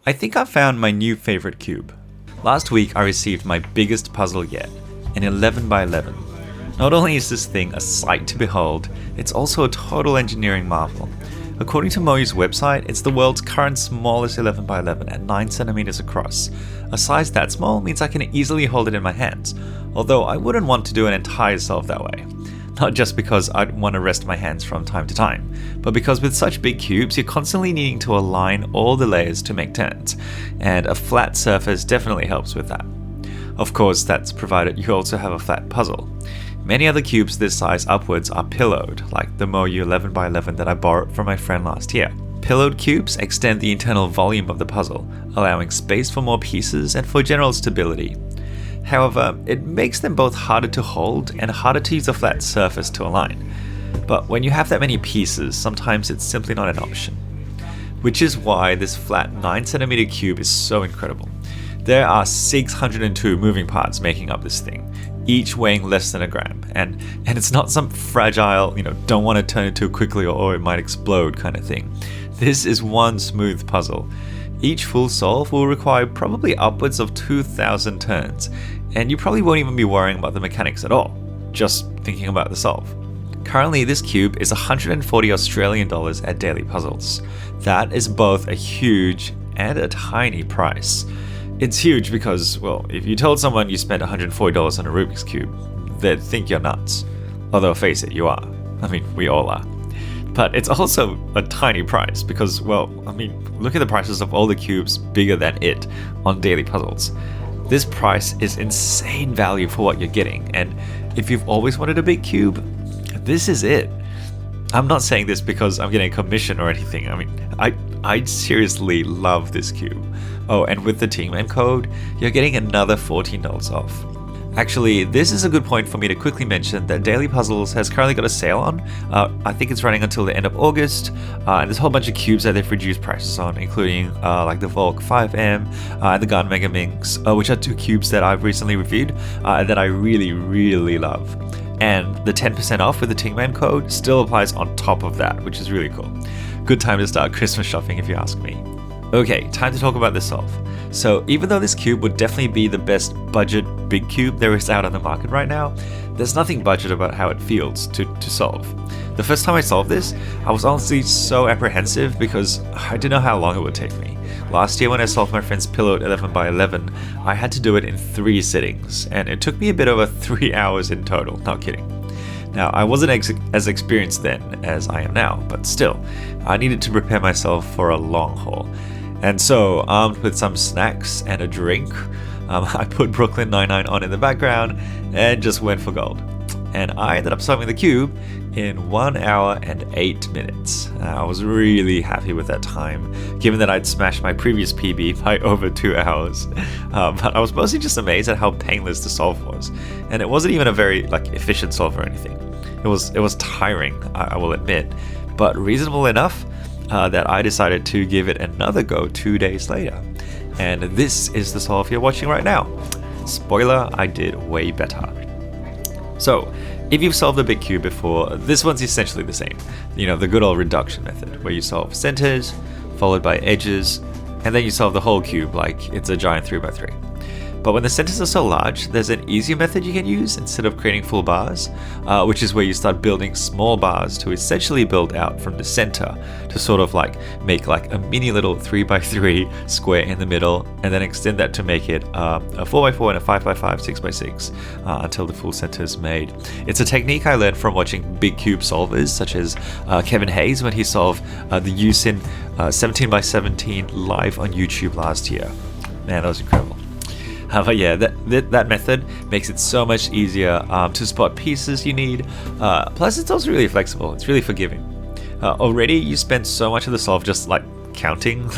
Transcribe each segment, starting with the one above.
I think I found my new favorite cube. Last week I received my biggest puzzle yet, an 11 by 11. Not only is this thing a sight to behold, it's also a total engineering marvel. According to Moyu's website, it's the world's current smallest 11 by 11 at 9 centimeters across. A size that small means I can easily hold it in my hands, although I wouldn't want to do an entire solve that way. Not just because I'd want to rest my hands from time to time, but because with such big cubes, you're constantly needing to align all the layers to make turns, and a flat surface definitely helps with that. Of course, that's provided you also have a flat puzzle. Many other cubes this size upwards are pillowed, like the Moyu 11 by 11 that I borrowed from my friend last year. Pillowed cubes extend the internal volume of the puzzle, allowing space for more pieces and for general stability. However, it makes them both harder to hold and harder to use a flat surface to align. But when you have that many pieces, sometimes it's simply not an option. Which is why this flat 9cm cube is so incredible. There are 602 moving parts making up this thing, each weighing less than a gram, and it's not some fragile, don't want to turn it too quickly or it might explode kind of thing. This is one smooth puzzle. Each full solve will require probably upwards of 2,000 turns, and you probably won't even be worrying about the mechanics at all, just thinking about the solve. Currently, this cube is 140 Australian dollars at Daily Puzzles. That is both a huge and a tiny price. It's huge because, well, if you told someone you spent $140 on a Rubik's Cube, they'd think you're nuts. Although face it, you are. I mean, we all are. But it's also a tiny price because, well, look at the prices of all the cubes bigger than it on Daily Puzzles. This price is insane value for what you're getting, and if you've always wanted a big cube, this is it. I'm not saying this because I'm getting a commission or anything. I seriously love this cube. Oh, and with the Teamman code, you're getting another $14 off. Actually, this is a good point for me to quickly mention that Daily Puzzles has currently got a sale on. I think it's running until the end of August, and there's a whole bunch of cubes that they've reduced prices on, including like the Volk 5M and the Gun Mega Minx, which are two cubes that I've recently reviewed and that I really, really love. And the 10% off with the Teamman code still applies on top of that, which is really cool. Good time to start Christmas shopping if you ask me. Okay, time to talk about this solve. So even though this cube would definitely be the best budget big cube there is out on the market right now, there's nothing budget about how it feels to solve. The first time I solved this, I was honestly so apprehensive because I didn't know how long it would take me. Last year when I solved my friend's pillowed 11 by 11, I had to do it in 3 sittings, and it took me a bit over 3 hours in total, not kidding. Now, I wasn't as experienced then as I am now, but still, I needed to prepare myself for a long haul. And so, armed with some snacks and a drink, I put Brooklyn Nine-Nine on in the background and just went for gold. And I ended up solving the cube in 1 hour and 8 minutes. I was really happy with that time, given that I'd smashed my previous PB by over 2 hours. But I was mostly just amazed at how painless the solve was. And it wasn't even a very efficient solve or anything. It was tiring, I will admit, but reasonable enough that I decided to give it another go 2 days later. And this is the solve you're watching right now. Spoiler, I did way better. So, if you've solved a big cube before, this one's essentially the same. The good old reduction method, where you solve centers, followed by edges, and then you solve the whole cube like it's a giant 3x3. But when the centers are so large, there's an easier method you can use instead of creating full bars, which is where you start building small bars to essentially build out from the center to sort of make a mini little 3x3 square in the middle, and then extend that to make it a 4x4 and a 5x5, 6x6 until the full center is made. It's a technique I learned from watching big cube solvers such as Kevin Hayes when he solved the Usin 17x17 live on YouTube last year. Man, that was incredible. But yeah, that method makes it so much easier to spot pieces you need. Plus, it's also really flexible. It's really forgiving. Already, you spend so much of the solve just counting,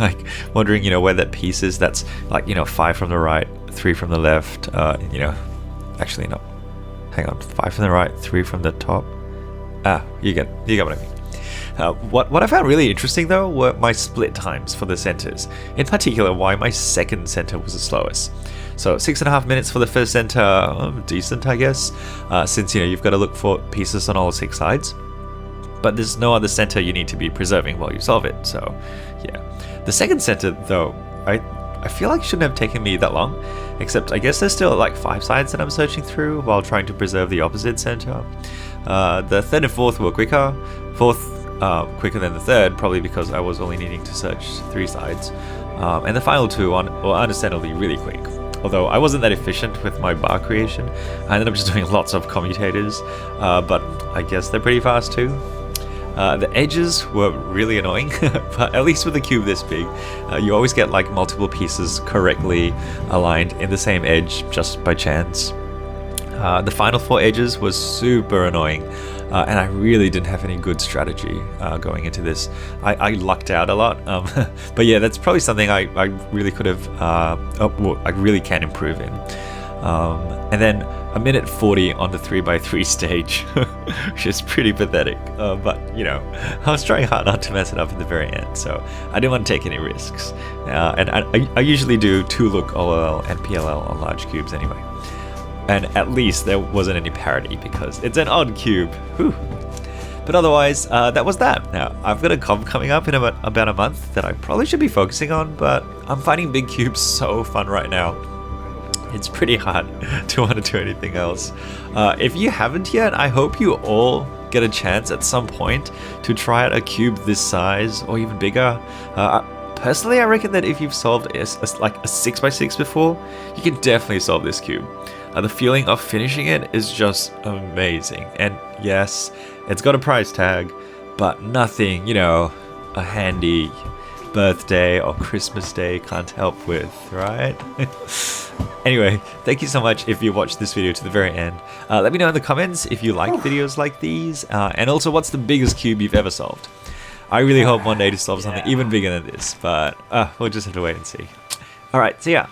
wondering, where that piece is. That's 5 from the right, 3 from the left. Actually no, hang on, 5 from the right, 3 from the top. You get what I mean. What I found really interesting though were my split times for the centers. In particular, why my second center was the slowest. So 6.5 minutes for the first center, decent I guess, since you've got to look for pieces on all 6 sides. But there's no other center you need to be preserving while you solve it, so yeah. The second center though I feel like it shouldn't have taken me that long, except I guess there's still like 5 sides that I'm searching through while trying to preserve the opposite center. The third and fourth were quicker. Fourth quicker than the third, probably because I was only needing to search 3 sides. And the final 2 were understandably really quick. Although I wasn't that efficient with my bar creation, I ended up just doing lots of commutators, but I guess they're pretty fast too. The edges were really annoying, but at least with a cube this big, you always get like multiple pieces correctly aligned in the same edge just by chance. The final 4 edges was super annoying, and I really didn't have any good strategy going into this. I lucked out a lot, but yeah, that's probably something I really could have, I really can improve in. And then a minute 40 on the 3x3 stage, which is pretty pathetic, but you know, I was trying hard not to mess it up at the very end, so I didn't want to take any risks. And I usually do 2-look OLL and PLL on large cubes anyway. And at least there wasn't any parity because it's an odd cube. Whew. But otherwise, that was that. Now, I've got a comp coming up in about a month that I probably should be focusing on, but I'm finding big cubes so fun right now. It's pretty hard to want to do anything else. If you haven't yet, I hope you all get a chance at some point to try out a cube this size or even bigger. Personally, I reckon that if you've solved like a 6x6 before, you can definitely solve this cube. The feeling of finishing it is just amazing. And yes, it's got a price tag, but nothing, you know, a handy birthday or Christmas day can't help with, right? Anyway, thank you so much if you watched this video to the very end. Let me know in the comments if you like videos like these, and also what's the biggest cube you've ever solved. I really hope one day to solve something even bigger than this, but we'll just have to wait and see. Alright, see ya!